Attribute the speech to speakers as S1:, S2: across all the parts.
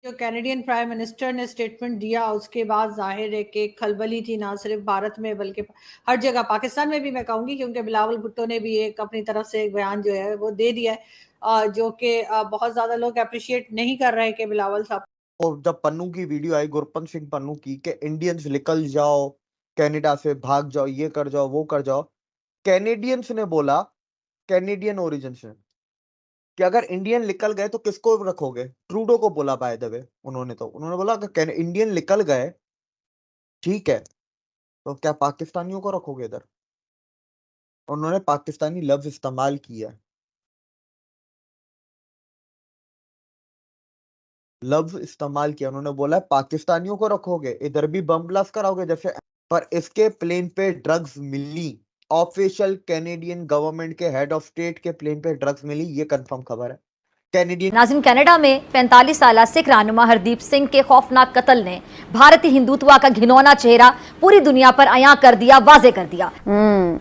S1: जो Canadian prime minister ने statement दिया उसके बाद जाहिर है कि खलबली थी, ना सिर्फ भारत में बल्कि हर जगह, पाकिस्तान में भी मैं कहूंगी, क्योंकि बिलावल भुट्टो ने भी एक अपनी तरफ से एक बयान जो है वो दे दिया है, जो कि बहुत ज्यादा लोग अप्रिशिएट नहीं कर रहे कि बिलावल साहब।
S2: और जब पन्नू की वीडियो आई, गुरपन सिंह पन्नू की, कि इंडियंस निकल जाओ कनाडा से, भाग जाओ, ये कर जाओ, वो कर जाओ, कैनेडियंस ने बोला, कैनेडियन ओरिजिन से, कि अगर इंडियन निकल गए तो किसको रखोगे? ट्रूडो को बोला बाय द वे उन्होंने बोला अगर इंडियन निकल गए, ठीक है, तो क्या पाकिस्तानियों को रखोगे इधर? उन्होंने पाकिस्तानी लफ्ज इस्तेमाल किया, उन्होंने बोला पाकिस्तानियों को रखोगे इधर भी बम ब्लास्ट कराओगे जैसे। पर इसके प्लेन पे ड्रग्स मिली, ऑफिशियल कैनेडियन गवर्नमेंट के हेड ऑफ स्टेट के प्लेन पे ड्रग्स मिली, ये कंफर्म खबर है। कैनेडियन
S3: नाज़रीन, कनाडा में 45 साल सिख रहनुमा हरदीप सिंह के खौफनाक कत्ल ने भारतीय हिंदुत्व का घिनौना चेहरा पूरी दुनिया पर अयां कर दिया, वाजे कर दिया।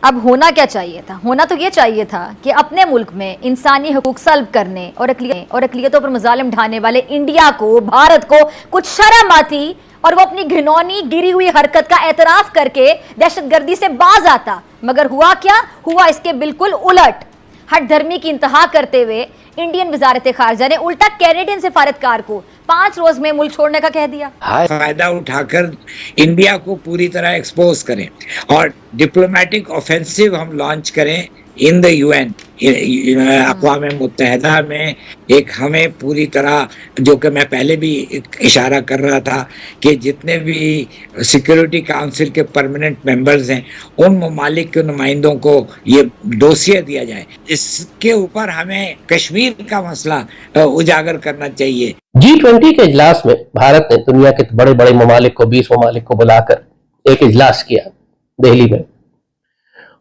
S3: अब होना क्या चाहिए था? होना तो ये चाहिए था कि अपने मुल्क में इंसानी हकूक सल्ब करने और अकलियतों पर मुजालिम ढाने वाले इंडिया को, भारत को कुछ शर्म आती और वो अपनी घिनौनी गिरी हुई हरकत का एतराफ करके दहशतगर्दी से बाज आता। मगर हुआ क्या? हुआ इसके बिल्कुल उलट। हट धर्मी की इंतहा करते हुए इंडियन वजारत खारजा ने उल्टा कैनेडियन सिफारतकार को 5 रोज में मुल्क छोड़ने का कह दिया।
S4: फायदा उठाकर इंडिया को पूरी तरह एक्सपोज करें और डिप्लोमेटिक ऑफेंसिव हम लॉन्च करें इन द यूएन, अक़वाम मुत्तहिदा में। एक हमें पूरी तरह, जो कि मैं पहले भी इशारा कर रहा था, कि जितने भी सिक्योरिटी काउंसिल के परमानेंट मेंबर्स हैं उन ममालिक के नुमाइंदों को ये डोसिया दिया जाए। इसके ऊपर हमें कश्मीर का मसला उजागर करना चाहिए।
S5: G20 के इजलास में भारत ने दुनिया के बड़े बड़े ममालिक को, 20 ममालिक को बुलाकर एक इजलास किया दिल्ली में,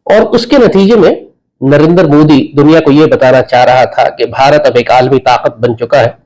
S5: और उसके नतीजे में नरेंद्र मोदी दुनिया को यह बताना चाह रहा था कि भारत अब एक आलमी ताकत बन चुका है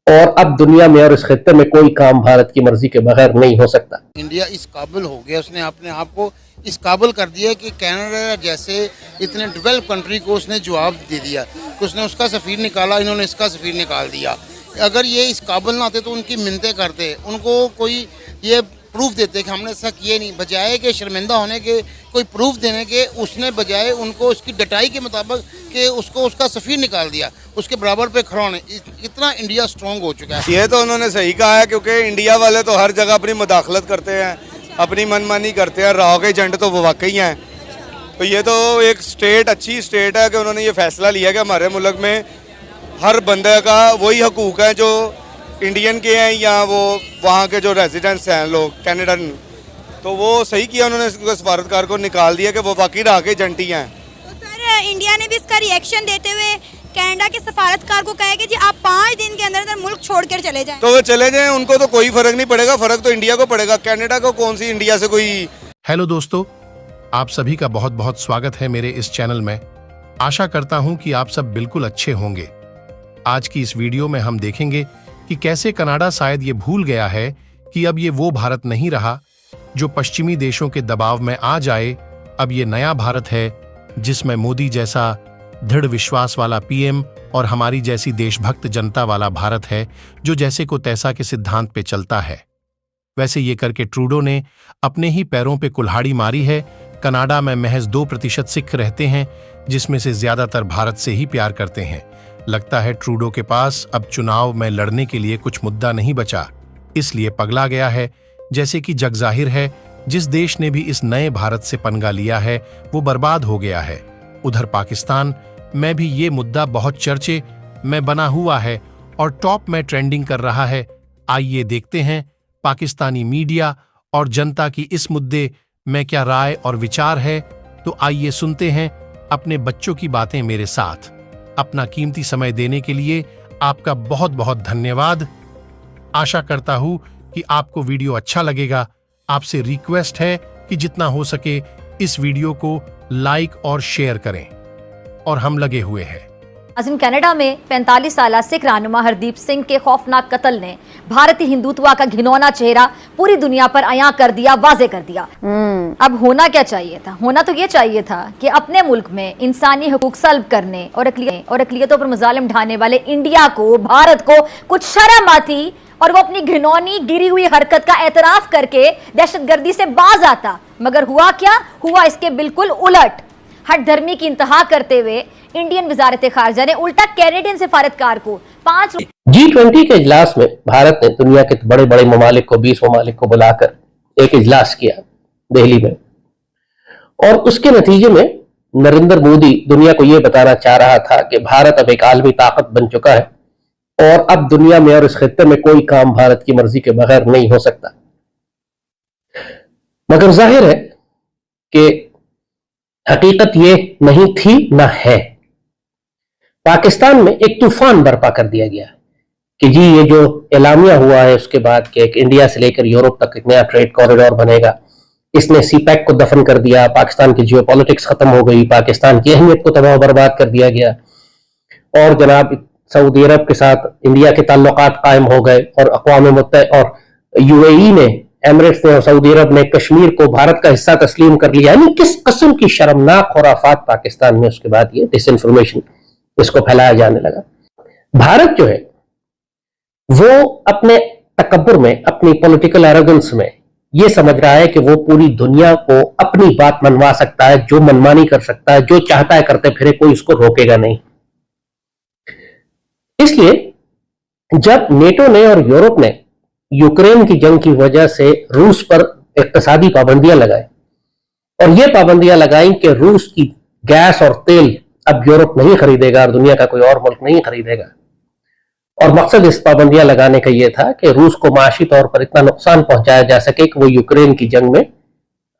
S5: और अब दुनिया में और इस खित्ते में कोई काम भारत की मर्जी के बगैर नहीं हो सकता।
S6: इंडिया इस काबिल हो गया, उसने अपने आप को इस काबिल कर दिया कि कनाडा जैसे इतने डेवलप कंट्री को उसने जवाब दे दिया कि उसने उसका सफ़ीर निकाला, इन्होंने इसका सफ़ीर निकाल दिया। अगर ये इस काबिल ना आते तो उनकी मिन्नतें करते, उनको कोई ये प्रूफ देते कि हमने ऐसा किए नहीं, बजाय के शर्मिंदा होने के कोई प्रूफ देने के, उसने बजाय उनको उसकी डटाई के मुताबिक कि उसको उसका सफ़ीर निकाल दिया, उसके बराबर पे खड़ा होने। इतना इंडिया स्ट्रॉन्ग हो चुका है।
S7: ये तो उन्होंने सही कहा है, क्योंकि इंडिया वाले तो हर जगह अपनी मुदाखलत करते हैं, अपनी मनमानी करते हैं। राह के एजेंट तो वो वाकई हैं। तो ये तो एक स्टेट, अच्छी स्टेट है कि उन्होंने ये फैसला लिया कि हमारे मुल्क में हर बंदे का वही हकूक है जो इंडियन के हैं या वो वहाँ के जो रेजिडेंट्स हैं लोग कैनेडन। तो वो सही किया उन्होंने सफारतकार को निकाल दिया कि वो बाकी राह के एजेंट ही हैं।
S8: तो सर, इंडिया ने भी इसका रिएक्शन देते हुए कनाडा के सफारतकार को कहा कि जी आप 5 दिन के अंदर मुल्क छोड़कर चले जाएं।
S7: तो वो चले जाएं, उनको तो कोई फर्क नहीं पड़ेगा, फर्क तो इंडिया को पड़ेगा। कनाडा को कौन सी इंडिया से कोई।
S9: हेलो दोस्तों, आप सभी का बहुत बहुत स्वागत है मेरे इस चैनल में। आशा करता हूं कि आप सब बिल्कुल अच्छे होंगे। आज की इस वीडियो में हम देखेंगे कि कैसे कनाडा शायद ये भूल गया है कि अब ये वो भारत नहीं रहा जो पश्चिमी देशों के दबाव में आ जाए। अब ये नया भारत है जिसमें मोदी जैसा दृढ़ विश्वास वाला पीएम और हमारी जैसी देशभक्त जनता वाला भारत है जो जैसे को तैसा के सिद्धांत पे चलता है। वैसे ये करके ट्रूडो ने अपने ही पैरों पे कुल्हाड़ी मारी है। कनाडा में महज 2% सिख रहते हैं, जिसमें से ज्यादातर भारत से ही प्यार करते हैं। लगता है ट्रूडो के पास अब चुनाव में लड़ने के लिए कुछ मुद्दा नहीं बचा, इसलिए पगला गया है। जैसे कि जग जाहिर है, जिस देश ने भी इस नए भारत से पंगा लिया है वो बर्बाद हो गया है। उधर पाकिस्तान में भी ये मुद्दा बहुत चर्चे में बना हुआ है और टॉप में ट्रेंडिंग कर रहा है। आइए देखते हैं पाकिस्तानी मीडिया और जनता की इस मुद्दे में क्या राय और विचार है। तो आइए सुनते हैं अपने बच्चों की बातें मेरे साथ। अपना कीमती समय देने के लिए आपका बहुत बहुत धन्यवाद। आशा करता हूं कि आपको वीडियो अच्छा लगेगा। आपसे रिक्वेस्ट है कि जितना हो सके इस वीडियो को लाइक और शेयर करें, और हम लगे हुए हैं।
S3: कनाडा में 45 साल सिख रहनुमा हरदीप सिंह के खौफनाक कत्ल ने भारतीय हिंदुत्व का घिनौना चेहरा पूरी दुनिया पर अयां कर दिया, वाजे कर दिया। अब होना क्या चाहिए था? होना तो ये चाहिए था कि अपने मुल्क में इंसानी हकूक सल्ब करने और अकलियतों पर मुजालिम ढाने वाले इंडिया को, भारत को कुछ शर्म आती और वो अपनी घिनौनी गिरी हुई हरकत का एतराफ करके दहशतगर्दी से बाज आता। मगर हुआ क्या? हुआ इसके बिल्कुल उलट। हट धर्मी की इंतहा करते हुए इंडियन वजारत खारजा ने उल्टा कैनेडियन सिफारतकार को 5
S5: G20 के इजलास में भारत ने दुनिया के बड़े बड़े ममालिक को 20 ममालिक को बुलाकर एक इजलास किया दिल्ली में, और उसके नतीजे में नरेंद्र मोदी दुनिया को यह बताना चाह रहा था कि भारत अब एक आलमी ताकत बन चुका है और अब दुनिया में और इस खित्ते में कोई काम भारत की मर्जी के बगैर नहीं हो सकता। मगर जाहिर है कि हकीकत ये नहीं थी ना है। पाकिस्तान में एक तूफान बर्पा कर दिया गया कि जी ये जो एलामिया हुआ है उसके बाद कि एक इंडिया से लेकर यूरोप तक एक नया ट्रेड कॉरिडोर बनेगा, इसने सीपैक को दफन कर दिया, पाकिस्तान की जियोपॉलिटिक्स खत्म हो गई, पाकिस्तान की अहमियत को तबाह बर्बाद कर दिया गया, और जनाब सऊदी अरब के साथ इंडिया के ताल्लुकात कायम हो गए, और अक़वाम मुत्तहिदा और यूएई ने, एमिरेट्स ने और सऊदी अरब ने कश्मीर को भारत का हिस्सा तस्लीम कर लिया। यानी किस किस्म की शर्मनाक खुराफात पाकिस्तान में उसके बाद ये डिसइंफॉर्मेशन इसको फैलाया जाने लगा। भारत जो है वो अपने तकब्बुर में, अपनी पॉलिटिकल एरोगेंस में ये समझ रहा है कि वो पूरी दुनिया को अपनी बात मनवा सकता है, जो मनमानी कर सकता है, जो चाहता है करते फिरे, कोई उसको रोकेगा नहीं। इसलिए जब नेटो ने और यूरोप ने यूक्रेन की जंग की वजह से रूस पर इक्तिसादी पाबंदियां लगाई, और ये पाबंदियां लगाई कि रूस की गैस और तेल अब यूरोप नहीं खरीदेगा और दुनिया का कोई और मुल्क नहीं खरीदेगा, और मकसद इस पाबंदियां लगाने का यह था कि रूस को माशी तौर पर इतना नुकसान पहुंचाया जा सके कि वो यूक्रेन की जंग में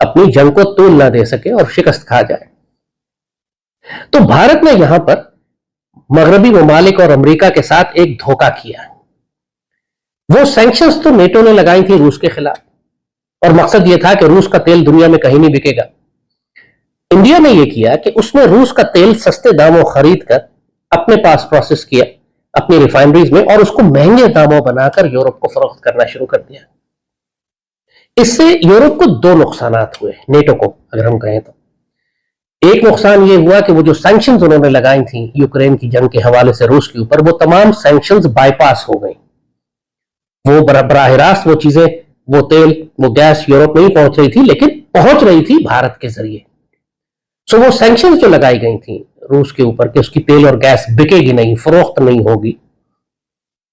S5: अपनी जंग को तूल ना दे सके और शिकस्त खा जाए। तो भारत ने यहां पर मगरबी ममालिक और अमेरिका के साथ एक धोखा किया। वो सैंक्शंस तो नेटो ने लगाई थी रूस के खिलाफ, और मकसद यह था कि रूस का तेल दुनिया में कहीं नहीं बिकेगा। इंडिया ने यह किया कि उसने रूस का तेल सस्ते दामों खरीद कर अपने पास प्रोसेस किया अपनी रिफाइनरीज में, और उसको महंगे दामों बनाकर यूरोप को फरोख्त करना शुरू कर दिया। इससे यूरोप को दो नुकसानात हुए, नेटो को अगर हम कहें तो। एक नुकसान यह हुआ कि वो जो सैंक्शंस उन्होंने लगाई थी यूक्रेन की जंग के हवाले से रूस के ऊपर, वो तमाम सैंक्शंस बाईपास हो गई। वो बराह रास्त वो चीजें, वो तेल, वो गैस यूरोप नहीं पहुंच रही थी, लेकिन पहुंच रही थी भारत के जरिए। सो वो सैंक्शंस जो लगाई गई थी रूस के ऊपर कि उसकी तेल और गैस बिकेगी नहीं, फरोख्त नहीं होगी,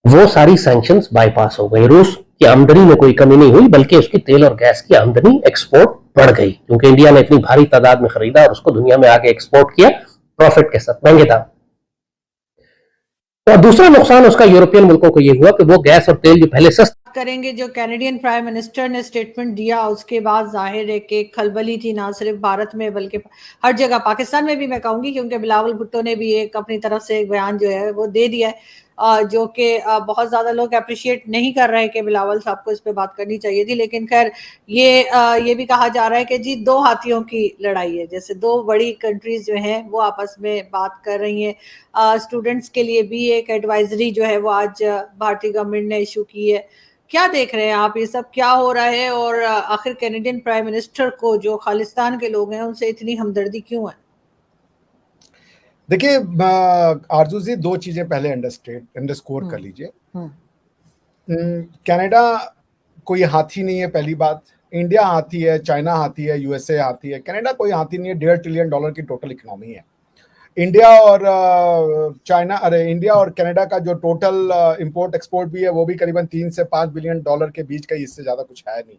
S5: वो सारी सैंक्शंस बाईपास हो गई। रूस की आमदनी में कोई कमी नहीं हुई, बल्कि उसकी तेल और गैस की आमदनी, एक्सपोर्ट बढ़ गई, क्योंकि इंडिया ने इतनी भारी तादाद में खरीदा और उसको दुनिया में आगे एक्सपोर्ट किया प्रॉफिट के साथ, महंगे दाम। और दूसरा नुकसान उसका यूरोपियन मुल्कों को यह हुआ कि वो गैस और तेल जो पहले सस्ता
S1: करेंगे, जो कैनेडियन प्राइम मिनिस्टर ने स्टेटमेंट दिया उसके बाद जाहिर है कि खलबली थी, ना सिर्फ भारत में बल्कि हर जगह, पाकिस्तान में भी मैं कहूंगी, क्योंकि बिलावल भुट्टो ने भी एक अपनी तरफ से एक बयान जो है वो दे दिया है, जो कि बहुत ज़्यादा लोग अप्रिशिएट नहीं कर रहे हैं कि बिलावल साहब को इस पे बात करनी चाहिए थी। लेकिन खैर ये भी कहा जा रहा है कि जी दो हाथियों की लड़ाई है, जैसे दो बड़ी कंट्रीज जो हैं वो आपस में बात कर रही हैं। स्टूडेंट्स के लिए भी एक एडवाइजरी जो है वो आज भारतीय गवर्नमेंट ने इशू की है। क्या देख रहे हैं आप, ये सब क्या हो रहा है, और आखिर कैनेडियन प्राइम मिनिस्टर को जो खालिस्तान के लोग हैं उनसे इतनी हमदर्दी क्यों है?
S10: देखिए आरजू जी, दो चीजें पहले अंडरस्कोर कर लीजिए। कनाडा कोई हाथी नहीं है, पहली बात। इंडिया हाथी है, चाइना हाथी है, यूएसए हाथी है, कनाडा कोई हाथी नहीं है। $1.5 ट्रिलियन की टोटल इकोनॉमी है। इंडिया और इंडिया और कनाडा का जो टोटल इंपोर्ट एक्सपोर्ट भी है वो भी करीबन $3 से $5 बिलियन के बीच का, इससे ज्यादा कुछ है नहीं।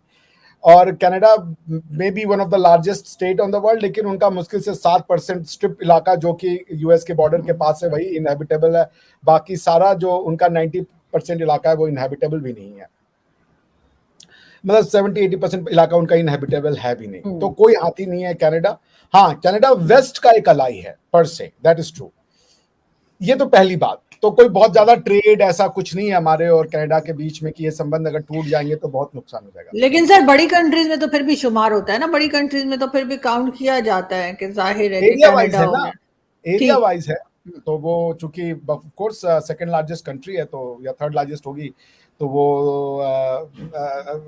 S10: और कनाडा में be one of the largest state on the world, लेकिन उनका मुश्किल से 7% स्ट्रिप इलाका जो कि यूएस के बॉर्डर के पास है वही इनहेबिटेबल है। बाकी सारा जो उनका 90% इलाका है वो इनहेबिटेबल भी नहीं है, मतलब 70-80% इलाका उनका इनहेबिटेबल है भी नहीं। तो कोई हाथी नहीं है कनाडा। हाँ, कनाडा वेस्ट का एक अलाई है पर से, दैट इज ट्रू। ये तो पहली बात। तो कोई बहुत ज्यादा ट्रेड ऐसा कुछ नहीं है हमारे और कनाडा के बीच में कि ये संबंध अगर टूट जाएंगे तो बहुत नुकसान हो जाएगा।
S1: लेकिन सर बड़ी कंट्रीज में तो फिर भी शुमार होता है ना, बड़ी कंट्रीज में तो फिर भी काउंट किया जाता है कि जाहिर है
S10: एरिया वाइज है ना, एरिया वाइज है। तो वो चूंकि of course second largest country है तो, या थर्ड लार्जेस्ट होगी, तो वो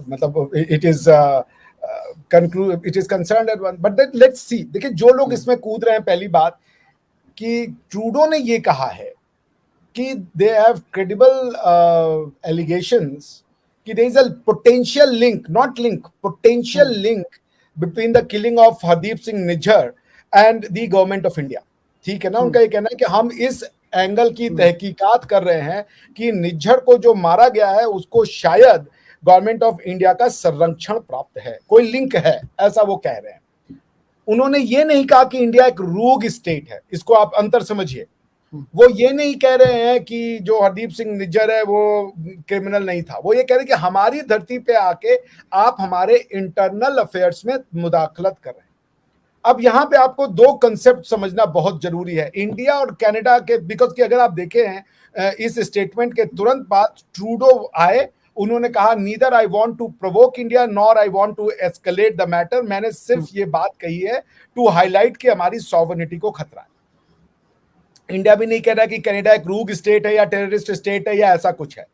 S10: मतलब it is concerned at one, but let's see. देखिए जो लोग इसमें कूद रहे हैं, पहली बात कि ट्रूडो ने ये कहा है कि दे हैव क्रेडिबल एलिगेशंस कि there is a potential link, not link, potential link between the killing of Hardeep Singh Nijjar and the government of India. ठीक है ना, उनका ये कहना है कि हम इस एंगल की तहकीकात कर रहे हैं कि निज्जर को जो मारा गया है उसको शायद गवर्नमेंट ऑफ इंडिया का संरक्षण प्राप्त है, कोई लिंक है, ऐसा वो कह रहे हैं। उन्होंने ये नहीं कहा कि इंडिया एक रोग स्टेट है, इसको आप अंतर समझिए। वो ये नहीं कह रहे हैं कि जो हरदीप सिंह निज्जर है वो क्रिमिनल नहीं था, वो ये कह रहे हैं कि हमारी धरती पे आके आप हमारे इंटरनल अफेयर्स में मुदाखलत कर रहे हैं। अब यहाँ पे आपको दो कंसेप्ट समझना बहुत जरूरी है, इंडिया और कनाडा के, बिकॉज कि अगर आप देखें हैं इस स्टेटमेंट के तुरंत बाद ट्रूडो आए, उन्होंने कहा neither I want to provoke India nor I want to escalate the matter, मैंने सिर्फ ये बात कही है टू हाईलाइट कि हमारी सॉवरेनिटी को खतरा है। इंडिया भी नहीं कह रहा कि कनाडा एक रूग स्टेट है या टेररिस्ट स्टेट है या ऐसा कुछ है।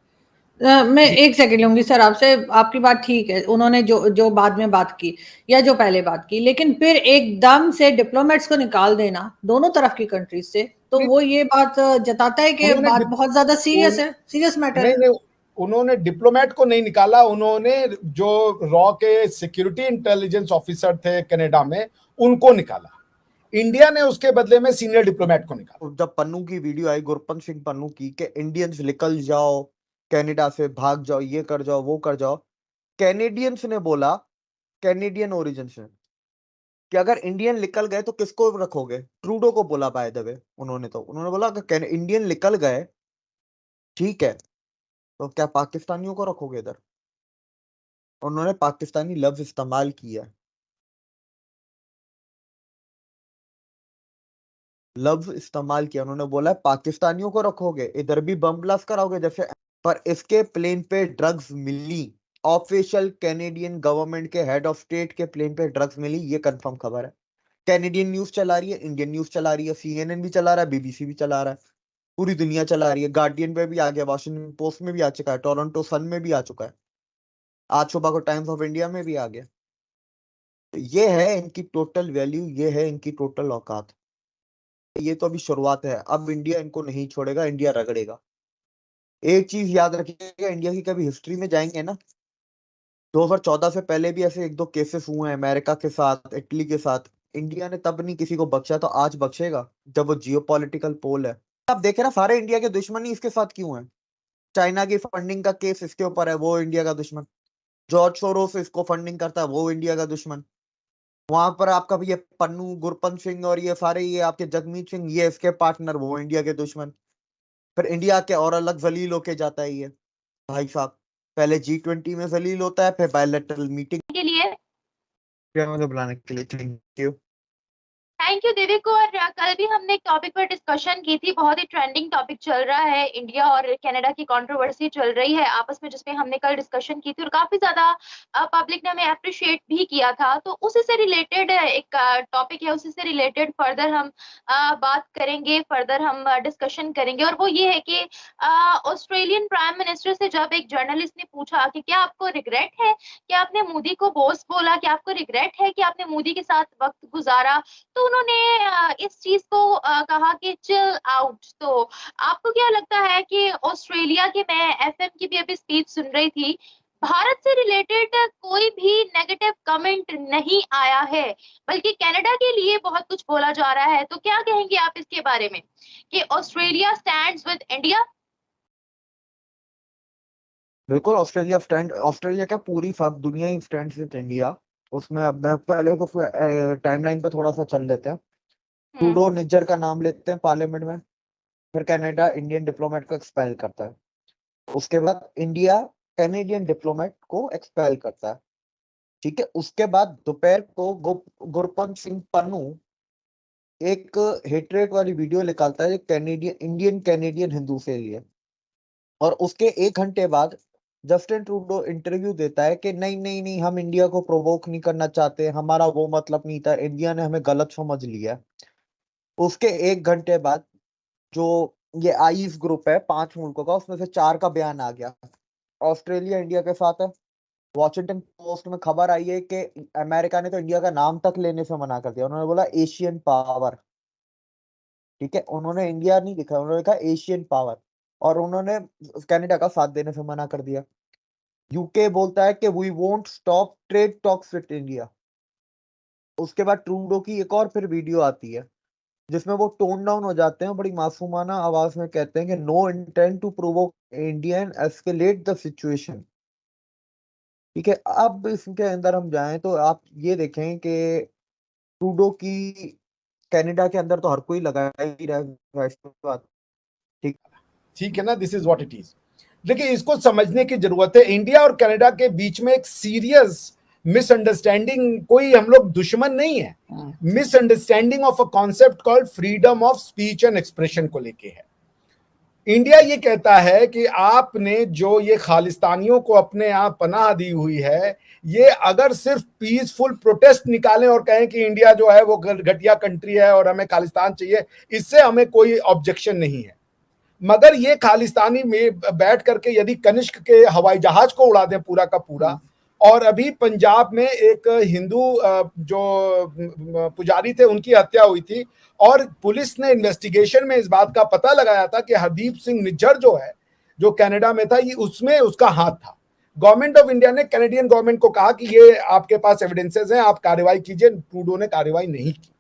S1: मैं एक सेकंड लूंगी सर आपसे, आपकी बात ठीक है, उन्होंने जो बाद में बात की या जो पहले बात की, लेकिन फिर एकदम से डिप्लोमेट्स को निकाल देना दोनों तरफ की कंट्रीज से, तो वो ये बात जताता है कि बात बहुत ज्यादा सीरियस है, सीरियस मैटर है।
S10: नहीं, उन्होंने डिप्लोमेट को नहीं निकाला, उन्होंने जो रॉ के सिक्योरिटी इंटेलिजेंस ऑफिसर थे कनाडा में उनको निकाला। इंडिया ने उसके बदले में सीनियर डिप्लोमेट को निकाला।
S2: जब पन्नू की वीडियो आई, गुरपंत सिंह पन्नू की, कि इंडियंस निकल जाओ कनाडा से, भाग जाओ, ये कर जाओ, वो कर जाओ, कैनेडियंस ने बोला, कैनेडियन ओरिजिन से, कि अगर इंडियन निकल गए तो किसको रखोगे? ट्रूडो को बोला बाय द वे उन्होंने बोला अगर इंडियन निकल गए ठीक है तो क्या पाकिस्तानियों को रखोगे इधर? उन्होंने पाकिस्तानी लफ्ज इस्तेमाल किया, लफ्ज इस्तेमाल किया, उन्होंने बोला पाकिस्तानियों को रखोगे, इधर भी बम ब्लास्ट कराओगे जैसे। पर इसके प्लेन पे ड्रग्स मिली, ऑफिशियल कैनेडियन गवर्नमेंट के हेड ऑफ स्टेट के प्लेन पे ड्रग्स मिली, ये कंफर्म खबर है। कैनेडियन न्यूज चला रही है, इंडियन न्यूज चला रही है, CNN भी चला रहा है, BBC भी चला रहा है, पूरी दुनिया चला रही है। गार्डियन पे भी आ गया, वॉशिंगटन पोस्ट में भी आ चुका है, टोरंटो सन में भी आ चुका है, आज सुबह को टाइम्स ऑफ इंडिया में भी आ गया। ये है इनकी टोटल वैल्यू, ये है इनकी टोटल औकात। ये तो अभी शुरुआत है, अब इंडिया इनको नहीं छोड़ेगा, इंडिया रगड़ेगा। एक चीज याद रखिएगा, इंडिया की कभी हिस्ट्री में जाएंगे ना, 2014 से पहले भी ऐसे एक दो केसेस हुए हैं अमेरिका के साथ, इटली के साथ, इंडिया ने तब नहीं किसी को बख्शा, तो आज बख्शेगा जब वो जियोपॉलिटिकल पोल है। आप देखे ना, सारे इंडिया के दुश्मन ही इसके साथ क्यों हैं? चाइना की फंडिंग का केस इसके ऊपर है, वो इंडिया का दुश्मन। जॉर्ज सोरोस इसको फंडिंग करता है, वो इंडिया का दुश्मन। वहां पर आपका ये पन्नू, गुरपंत सिंह और ये सारे ये आपके जगमीत सिंह, ये इसके पार्टनर, वो इंडिया के दुश्मन। फिर इंडिया के और अलग जलील होके जाता है ये भाई साहब, पहले G20 में जलील होता है, फिर बायलैटरल मीटिंग
S3: के लिए
S2: मुझे बुलाने के लिए
S3: थैंक यू देविक। और कल भी हमने एक टॉपिक पर डिस्कशन की थी, बहुत ही ट्रेंडिंग टॉपिक चल रहा है, इंडिया और कनाडा की कंट्रोवर्सी चल रही है आपस में, जिसमें हमने कल डिस्कशन की थी और काफी ज्यादा पब्लिक ने हमें अप्रिशिएट भी किया था। तो उसी से रिलेटेड एक टॉपिक है, उसी से रिलेटेड फर्दर हम बात करेंगे, फर्दर हम डिस्कशन करेंगे। और वो ये है कि ऑस्ट्रेलियन प्राइम मिनिस्टर से जब एक जर्नलिस्ट ने पूछा कि क्या आपको रिग्रेट है कि आपने मोदी को बॉस बोला, कि आपको रिग्रेट है कि आपने मोदी के साथ वक्त गुजारा, तो उन्होंने इस चीज को कहा कि चिल आउट। तो आपको क्या लगता है कि ऑस्ट्रेलिया के, मैं FM की भी अभी स्पीच सुन रही थी, भारत से रिलेटेड कोई भी नेगेटिव कमेंट नहीं आया है, बल्कि कनाडा के लिए बहुत कुछ बोला जा रहा है। तो क्या कहेंगे आप इसके बारे में कि ऑस्ट्रेलिया स्टैंड्स विद इंडिया?
S2: बिल्कुल, ऑस्ट्रेलिया क्या पूरी दुनिया ही स्टैंड विद इंडिया। उसमें अब मैं पहले को टाइमलाइन पे थोड़ा सा चल लेते हैं। ट्रूडो निज्जर का नाम लेते हैं पार्लियामेंट में, फिर कनाडा इंडियन डिप्लोमेट को एक्सपेल करता है, उसके बाद इंडिया कैनेडियन डिप्लोमेट को एक्सपेल करता है, ठीक है। उसके बाद दोपहर को गुरपंत सिंह पन्नू एक हेटरेट वाली वीडियो निकालता है इंडियन कैनेडियन हिंदू से लिए, और उसके 1 घंटे बाद जस्टिन ट्रूडो इंटरव्यू देता है कि नहीं नहीं नहीं, हम इंडिया को प्रोवोक नहीं करना चाहते, हमारा वो मतलब नहीं था, इंडिया ने हमें गलत समझ लिया। उसके 1 घंटे बाद जो ये आईस ग्रुप है 5 मुल्कों का, उसमें से 4 का बयान आ गया, ऑस्ट्रेलिया इंडिया के साथ है। वॉशिंगटन पोस्ट में खबर आई है कि अमेरिका ने तो इंडिया का नाम तक लेने से मना कर दिया, उन्होंने बोला एशियन पावर, ठीक है, उन्होंने इंडिया नहीं लिखा, उन्होंने लिखा एशियन पावर। और उन्होंने कनाडा का साथ देने से मना कर दिया। यूके बोलता है कि we won't stop trade talks with India. उसके बाद ट्रूडो की एक और फिर वीडियो आती है जिसमें वो टोन डाउन हो जाते हैं, बड़ी मासूमाना आवाज में कहते हैं कि no intent to provoke India and escalate the situation. ठीक है, अब इसके अंदर हम जाएं तो आप ये देखें कि ट्रूडो की कनाडा के अंदर तो हर कोई लगा ही रहा है वैसे बात।
S10: ठीक है ना, this is what it is. देखिए, इसको समझने की जरूरत है। इंडिया और कनाडा के बीच में एक सीरियस मिसअंडरस्टैंडिंग, कोई हम लोग दुश्मन नहीं है, misunderstanding of a concept called freedom of speech and expression को लेके है। इंडिया ये कहता है कि आपने जो ये खालिस्तानियों को अपने यहाँ पनाह दी हुई है, ये अगर सिर्फ पीसफुल प्रोटेस्ट निकालें और कहें कि इंडिया जो है वो घटिया कंट्री है और हमें खालिस्तान चाहिए, इससे हमें कोई ऑब्जेक्शन नहीं है। मगर ये खालिस्तानी में बैठ करके यदि कनिष्क के हवाई जहाज को उड़ा दें पूरा का पूरा, और अभी पंजाब में एक हिंदू जो पुजारी थे उनकी हत्या हुई थी और पुलिस ने इन्वेस्टिगेशन में इस बात का पता लगाया था कि हरदीप सिंह निज्जर जो है, जो कनाडा में था, ये उसमें उसका हाथ था। गवर्नमेंट ऑफ इंडिया ने कैनेडियन गवर्नमेंट को कहा कि ये आपके पास एविडेंसेस हैं, आप कार्रवाई कीजिए। ट्रूडो ने कार्रवाई नहीं की।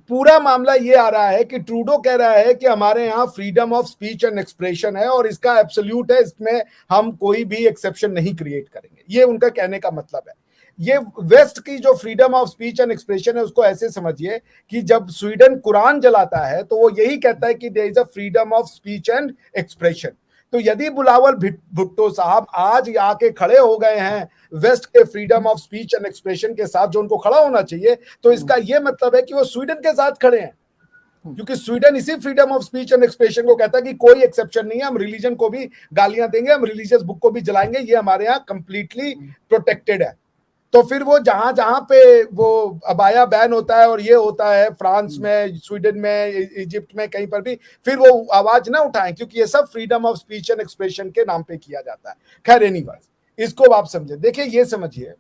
S10: पूरा मामला ये आ रहा है कि ट्रूडो कह रहा है कि हमारे यहाँ freedom of speech and expression है और इसका एब्सोल्यूट है, इसमें हम कोई भी एक्सेप्शन नहीं क्रिएट करेंगे। ये उनका कहने का मतलब है। ये वेस्ट की जो freedom of speech and expression है उसको ऐसे समझिए कि जब स्वीडन कुरान जलाता है तो वो यही कहता है कि there is a freedom of speech and expression. तो यदि बिलावल भुट्टो साहब आज आके खड़े हो गए हैं वेस्ट के freedom of speech and expression के साथ, जो उनको खड़ा होना चाहिए, तो इसका यह मतलब है कि वो स्वीडन के साथ खड़े हैं, क्योंकि स्वीडन इसी freedom of speech and expression को कहता है कि कोई एक्सेप्शन नहीं है, हम रिलीजन को भी गालियां देंगे, हम रिलीजियस बुक को भी जलाएंगे, ये हमारे यहाँ कंप्लीटली प्रोटेक्टेड है। तो फिर वो जहां जहां पे वो अबाया बैन होता है और ये होता है फ्रांस में, स्वीडन में, इजिप्ट में, कहीं पर भी, फिर वो आवाज ना उठाएं, क्योंकि ये सब freedom of speech and expression के नाम पे किया जाता है। खैर एनीवेज, इसको आप समझे। देखिए, ये समझिए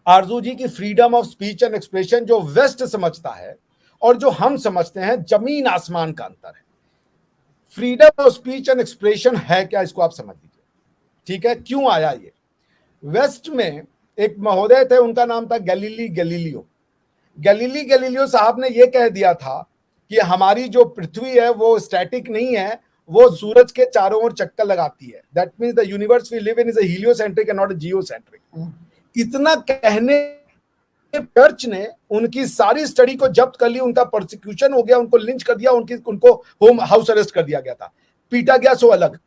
S10: आरजू जी की freedom of speech and expression जो वेस्ट समझता है और जो हम समझते हैं, जमीन आसमान का अंतर है। Freedom of speech and expression है क्या, इसको आप समझ लीजिए। ठीक है, क्यों आया ये? वेस्ट में एक महोदय थे, उनका नाम था गैलीलियो। गैलीलियो साहब ने यह कह दिया था कि हमारी जो पृथ्वी है वो स्टैटिक नहीं है, वो सूरज के चारों ओर चक्कर लगाती है। That means the universe we live in is a heliocentric and not a geocentric. इतना कहने चर्च ने उनकी सारी स्टडी को जब्त कर ली, उनका प्रोसिक्यूशन हो गया, उनको लिंच कर दिया, उनको होम हाउस अरेस्ट कर दिया गया था, पीटा गया सो अलग।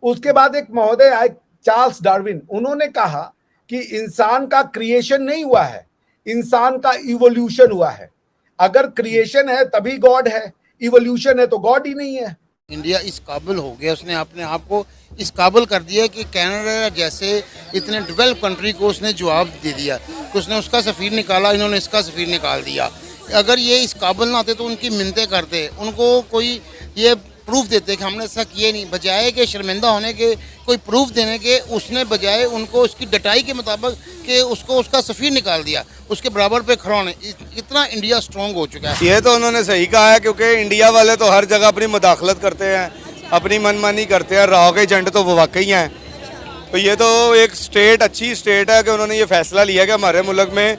S10: उसके बाद एक महोदय आए, चार्ल्स डार्विन, उन्होंने कहा कि इंसान का क्रिएशन नहीं हुआ है, इंसान का इवोल्यूशन हुआ है। अगर क्रिएशन है तभी गॉड है, इवोल्यूशन है तो गॉड ही नहीं है।
S6: इंडिया इस काबिल हो गया, उसने अपने आप को इस काबिल कर दिया कि कनाडा जैसे इतने डेवलप कंट्री को उसने जवाब दे दिया कि उसने उसका सफ़ीर निकाला, इन्होंने इसका सफ़ीर निकाल दिया। अगर ये इस काबिल ना आते तो उनकी मिन्नतें करते, उनको कोई ये प्रूफ देते कि हमने ऐसा किए नहीं, बजाय के शर्मिंदा होने के कोई प्रूफ देने के, उसने बजाय उनको उसकी डटाई के मुताबिक कि उसको उसका सफ़ीर निकाल दिया, उसके बराबर पे खड़ा होने। इतना इंडिया स्ट्रॉन्ग हो चुका है।
S7: ये तो उन्होंने सही कहा है, क्योंकि इंडिया वाले तो हर जगह अपनी मुदाखलत करते हैं, अपनी मनमानी करते हैं, राह के एजेंट तो वो वाकई हैं। तो ये तो एक स्टेट, अच्छी स्टेट है कि उन्होंने ये फैसला लिया कि हमारे मुल्क में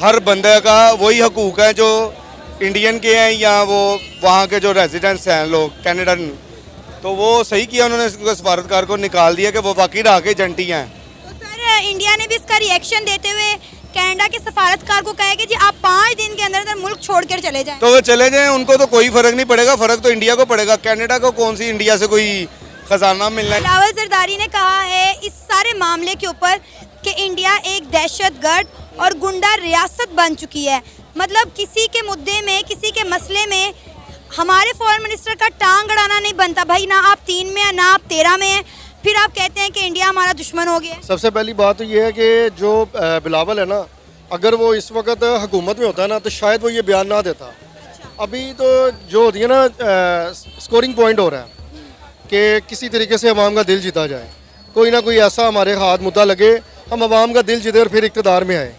S7: हर बंदे का वही हकूक़ है जो इंडियन के हैं या वो वहाँ के जो रेजिडेंट्स हैं लोग कैनेडन। तो वो सही किया उन्होंने, सफारतकार को निकाल दिया कि वो वाकई राह के एजेंट ही हैं।
S8: तो सर, इंडिया ने भी इसका रिएक्शन देते हुए कनाडा के सफारतकार को कहा कि जी आप 5 दिन के अंदर अंदर मुल्क छोड़कर चले जाएं।
S7: तो वो चले जाएं, उनको तो कोई फर्क नहीं पड़ेगा, फर्क तो इंडिया को पड़ेगा। कनाडा को कौन सी इंडिया से कोई खजाना मिलना है।
S8: बिलावल जरदारी ने कहा है इस सारे मामले के ऊपर कि इंडिया एक दहशतगर्द और गुंडा रियासत बन चुकी है। मतलब किसी के मुद्दे में, किसी के मसले में हमारे फॉरेन मिनिस्टर का टांग अड़ाना नहीं बनता। भाई ना आप 3 में है ना आप 13 में है, फिर आप कहते हैं कि इंडिया हमारा दुश्मन हो गया।
S11: सबसे पहली बात तो ये है कि जो बिलावल है ना, अगर वो इस वक्त हुकूमत में होता है ना तो शायद वो ये बयान ना देता। अभी तो जो होती है ना स्कोरिंग पॉइंट हो रहा है कि किसी तरीके से अवाम का दिल जीता जाए, कोई ना कोई ऐसा हमारे हाथ मुद्दा लगे, हम अवाम का दिल जीते और फिर इक़्तिदार में आए।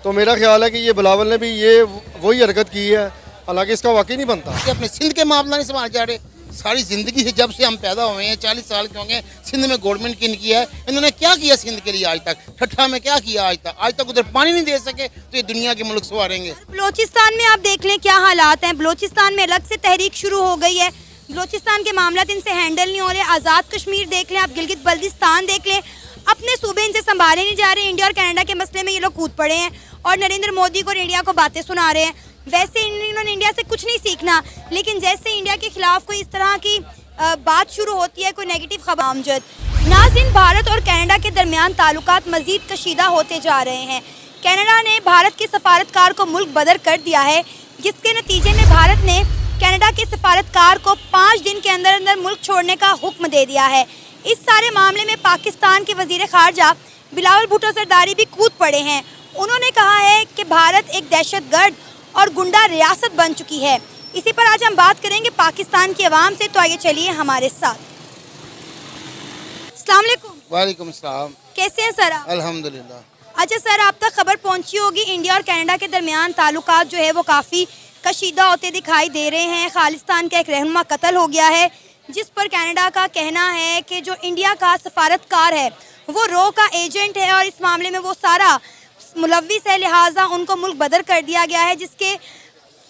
S11: तो मेरा ख्याल है कि ये बिलावल ने भी ये वही हरकत की है, हालांकि इसका वाकई नहीं बनता।
S6: अपने सिंध के मामला नहीं संभाल जा रहे, सारी ज़िंदगी से जब से हम पैदा हुए हैं 40 साल के होंगे, सिंध में गवर्नमेंट की इनकी है, इन्होंने क्या किया सिंध के लिए आज तक? ठट्ठा में क्या किया आज तक उधर पानी नहीं दे सके, तो ये दुनिया के मुल्क संवारेंगे।
S8: बलोचिस्तान में आप देख लें क्या हालात हैं। बलोचिस्तान में अलग से तहरीक शुरू हो गई है, बलोचिस्तान के मामला इनसे हैंडल नहीं हो रहे। आज़ाद कश्मीर देख लें, आप गिलगित बल्तिस्तान देख लें, अपने सूबे इनसे संभाले नहीं जा रहे। इंडिया और कनाडा के मसले में ये लोग कूद पड़े हैं और नरेंद्र मोदी को और इंडिया को बातें सुना रहे हैं। वैसे इन्होंने इंडिया से कुछ नहीं सीखना, लेकिन जैसे इंडिया के खिलाफ कोई इस तरह की बात शुरू होती है, कोई नेगेटिव खबर आमजद। नाज़रीन, भारत और कनाडा के दरमियान ताल्लुकात मज़ीद कशीदा होते जा रहे हैं। कनाडा ने भारत के सफारतकार को मुल्क बदर कर दिया है, जिसके नतीजे में भारत ने कनाडा के सफारतकार को 5 दिन के अंदर अंदर मुल्क छोड़ने का हुक्म दे दिया है। इस सारे मामले में पाकिस्तान के वज़ीर ख़ारजा बिलावल भुट्टो ज़रदारी भी कूद पड़े हैं। उन्होंने कहा है कि भारत एक दहशतगर्द और गुंडा रियासत बन चुकी है। इसी पर आज हम बात करेंगे पाकिस्तान की आवाम से, तो आइए चलिए हमारे साथ। अस्सलाम वालेकुम।
S6: वालेकुम सलाम।
S8: कैसे हैं सर आप?
S6: अल्हम्दुलिल्लाह।
S8: अच्छा सर, आप तक खबर पहुंची होगी, इंडिया और कनाडा के दरमियान ताल्लुकात जो है वो काफ़ी कशीदा होते दिखाई दे रहे हैं। खालिस्तान का एक रहनुमा कत्ल हो गया है, जिस पर कनाडा का कहना है कि जो इंडिया का सफारतकार है वो रो का एजेंट है और इस मामले में वो सारा मुलव्विस है, लिहाजा उनको मुल्क बदर कर दिया गया है, जिसके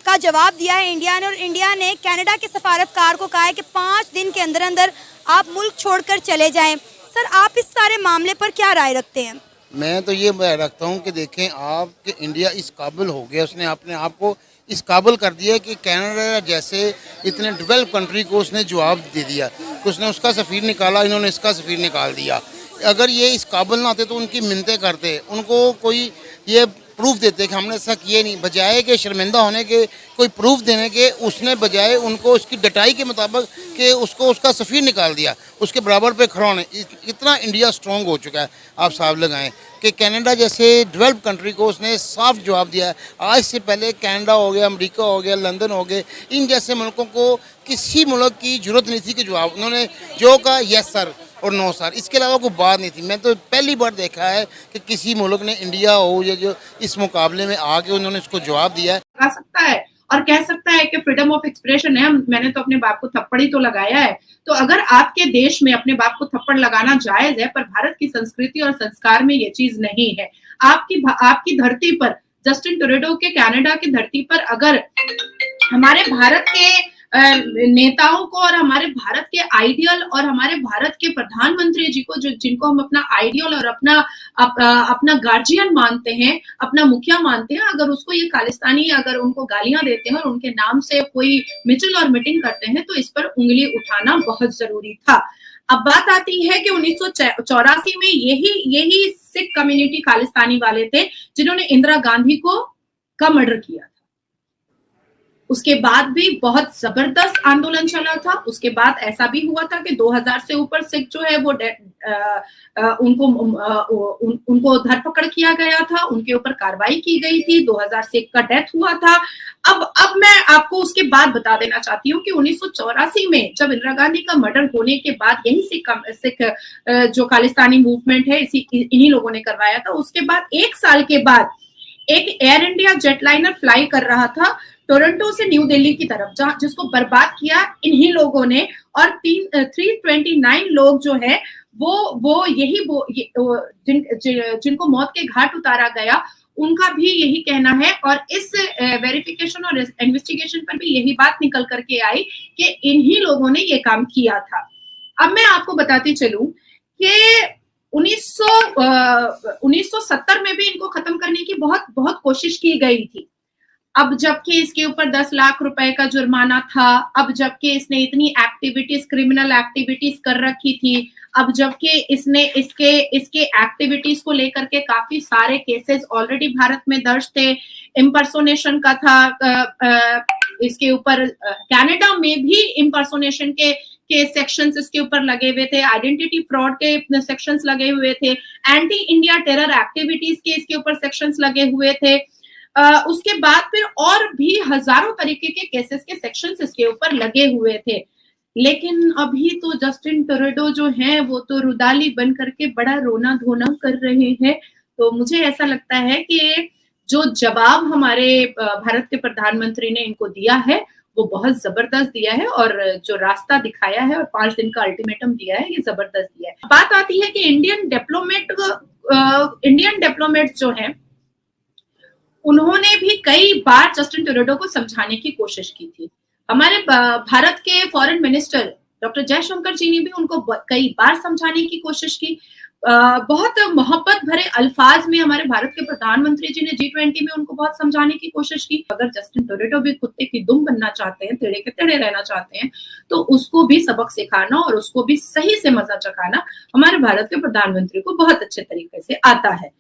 S8: का जवाब दिया है इंडिया ने। और इंडिया ने कनाडा के सफारतकार को कहा है कि 5 दिन के अंदर अंदर आप मुल्क छोड़कर चले जाएं। सर, आप इस सारे मामले पर क्या राय रखते हैं?
S6: मैं तो ये रखता हूँ कि देखें आप कि इंडिया इस काबिल हो गया, उसने अपने आप को इस काबिल कर दिया कि कनाडा जैसे इतने डेवलप कंट्री को उसने जवाब दे दिया कि उसने उसका सफ़ीर निकाला, इन्होंने इसका सफ़ीर निकाल दिया। अगर ये इस काबिल ना होते तो उनकी मिन्नतें करते, उनको कोई ये प्रूफ देते कि हमने ऐसा किए नहीं, बजाय कि शर्मिंदा होने के कोई प्रूफ देने के उसने बजाय उनको उसकी डटाई के मुताबिक कि उसको उसका सफ़ीर निकाल दिया, उसके बराबर पे खड़ा होने। इतना इंडिया स्ट्रॉन्ग हो चुका है, आप साहब लगाएं कि कनाडा जैसे डेवलप कंट्री को उसने साफ जवाब दिया है। आज से पहले कनाडा हो गया, अमेरिका हो गया, लंदन हो गए, इन जैसे मुल्कों को किसी मुल्क की ज़रूरत नहीं थी कि जवाब उन्होंने जो कहा यस सर और नो सर, इसके अलावा कोई बात नहीं थी। मैं तो पहली बार देखा है कि किसी मुल्क ने इंडिया हो या जो इस मुकाबले में आके उन्होंने इसको जवाब दिया है।
S12: आ सकता है और कह सकता है कि फ्रीडम ऑफ एक्सप्रेशन है, मैंने तो अपने बाप को थप्पड़ ही तो लगाया है। तो अगर आपके देश में अपने बाप को थप्पड़ लगाना जायज है, पर भारत की संस्कृति और संस्कार में ये चीज नहीं है। आपकी धरती पर, जस्टिन ट्रूडो के कनाडा की धरती पर अगर हमारे भारत के नेताओं को और हमारे भारत के आइडियल और हमारे भारत के प्रधानमंत्री जी को, जो जिनको हम अपना आइडियल और अपना गार्जियन मानते हैं, अपना मुखिया मानते हैं, अगर उसको ये खालिस्तानी अगर उनको गालियां देते हैं और उनके नाम से कोई मिचिल और मीटिंग करते हैं, तो इस पर उंगली उठाना बहुत जरूरी था। अब बात आती है कि 1984 में यही सिख कम्युनिटी खालिस्तानी वाले थे जिन्होंने इंदिरा गांधी का मर्डर किया था। उसके बाद भी बहुत जबरदस्त आंदोलन चला था। उसके बाद ऐसा भी हुआ था कि 2000 से ऊपर सिख जो है वो उनको धरपकड़ किया गया था, उनके ऊपर कार्रवाई की गई थी। 2000 सिख का डेथ हुआ था। अब मैं आपको उसके बाद बता देना चाहती हूँ कि 1984 में जब इंदिरा गांधी का मर्डर होने के बाद यही सिख जो खालिस्तानी मूवमेंट है इन्हीं लोगों ने करवाया था। उसके बाद 1 साल के बाद एक एयर इंडिया जेटलाइनर फ्लाई कर रहा था टोरंटो से न्यू दिल्ली की तरफ, जिसको बर्बाद किया इन्हीं लोगों ने। और 329 लोग जो है वो जिनको मौत के घाट उतारा गया, उनका भी यही कहना है। और इस वेरिफिकेशन और इन्वेस्टिगेशन पर भी यही बात निकल करके आई कि इन्हीं लोगों ने ये काम किया था। अब मैं आपको बताती चलूं कि 1970 में भी इनको खत्म करने की बहुत कोशिश की गई थी। अब जबकि इसके ऊपर 10 लाख रुपए का जुर्माना था, अब जबकि इसने इतनी एक्टिविटीज, क्रिमिनल एक्टिविटीज कर रखी थी, अब जबकि इसने इसके एक्टिविटीज को लेकर के काफी सारे केसेस ऑलरेडी भारत में दर्ज थे। इम्पर्सोनेशन का था, इसके ऊपर कनाडा में भी इम्पर्सोनेशन के सेक्शंस इसके ऊपर लगे हुए थे, आइडेंटिटी फ्रॉड के सेक्शंस लगे हुए थे, एंटी इंडिया टेरर एक्टिविटीज के इसके ऊपर सेक्शंस लगे हुए थे। उसके बाद फिर और भी हजारों तरीके के केसेस के सेक्शंस इसके ऊपर लगे हुए थे। लेकिन अभी तो जस्टिन ट्रूडो जो है वो तो रुदाली बन करके बड़ा रोना धोना कर रहे हैं। तो मुझे ऐसा लगता है कि जो जवाब हमारे भारत के प्रधानमंत्री ने इनको दिया है वो बहुत जबरदस्त दिया है, और जो रास्ता दिखाया है और 5 दिन का अल्टीमेटम दिया है, ये जबरदस्त दिया है। बात आती है कि इंडियन डिप्लोमेट जो हैं, उन्होंने भी कई बार जस्टिन ट्रूडो को समझाने की कोशिश की थी। हमारे भारत के फॉरेन मिनिस्टर डॉक्टर जयशंकर जी ने भी उनको कई बार समझाने की कोशिश की। बहुत मोहब्बत भरे अल्फाज में हमारे भारत के प्रधानमंत्री जी ने G20 में उनको बहुत समझाने की कोशिश की। अगर जस्टिन ट्रूडो भी कुत्ते की दुम बनना चाहते हैं, टेढ़े के टेढ़े रहना चाहते हैं, तो उसको भी सबक सिखाना और उसको भी सही से मजा चखाना हमारे भारत के प्रधानमंत्री को बहुत अच्छे तरीके से आता है।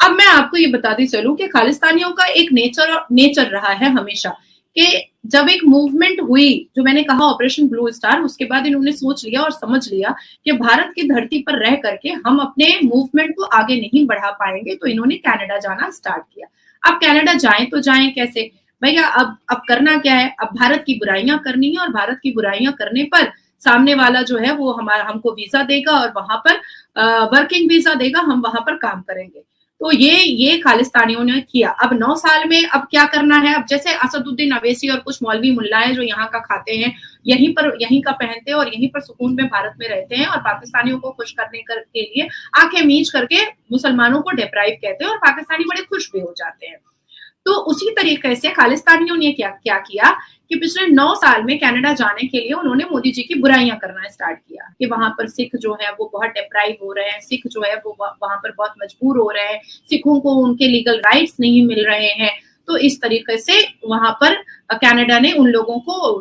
S12: अब मैं आपको ये बताती चलूं कि खालिस्तानियों का एक नेचर रहा है हमेशा, कि जब एक मूवमेंट हुई, जो मैंने कहा ऑपरेशन ब्लू स्टार, उसके बाद इन्होंने सोच लिया और समझ लिया कि भारत की धरती पर रह करके हम अपने मूवमेंट को आगे नहीं बढ़ा पाएंगे, तो इन्होंने कनाडा जाना स्टार्ट किया। अब कनाडा जाएं तो जाएं कैसे भैया? अब करना क्या है? अब भारत की बुराइयां करनी है, और भारत की बुराइयां करने पर सामने वाला जो है वो हमको वीजा देगा और वहां पर वर्किंग वीजा देगा, हम वहां पर काम करेंगे। तो ये खालिस्तानियों ने किया। अब 9 साल में अब क्या करना है? अब जैसे असदुद्दीन अवैसी और कुछ मौलवी मुल्ला है जो यहाँ का खाते हैं, यहीं का पहनते हैं और यहीं पर सुकून में भारत में रहते हैं, और पाकिस्तानियों को खुश करने के लिए आंखें मीच करके मुसलमानों को डेप्राइव कहते हैं, और पाकिस्तानी बड़े खुश भी हो जाते हैं। तो उसी तरीके से खालिस्तानियों ने क्या किया कि पिछले 9 साल में कनाडा जाने के लिए उन्होंने मोदी जी की बुराइयां करना स्टार्ट किया, कि वहां पर सिख जो है वो बहुत डेप्राइव हो रहे हैं, सिख जो है वो वहां पर बहुत मजबूर हो रहे हैं, सिखों को उनके लीगल राइट्स नहीं मिल रहे हैं। तो इस तरीके से वहां पर कनाडा ने उन लोगों को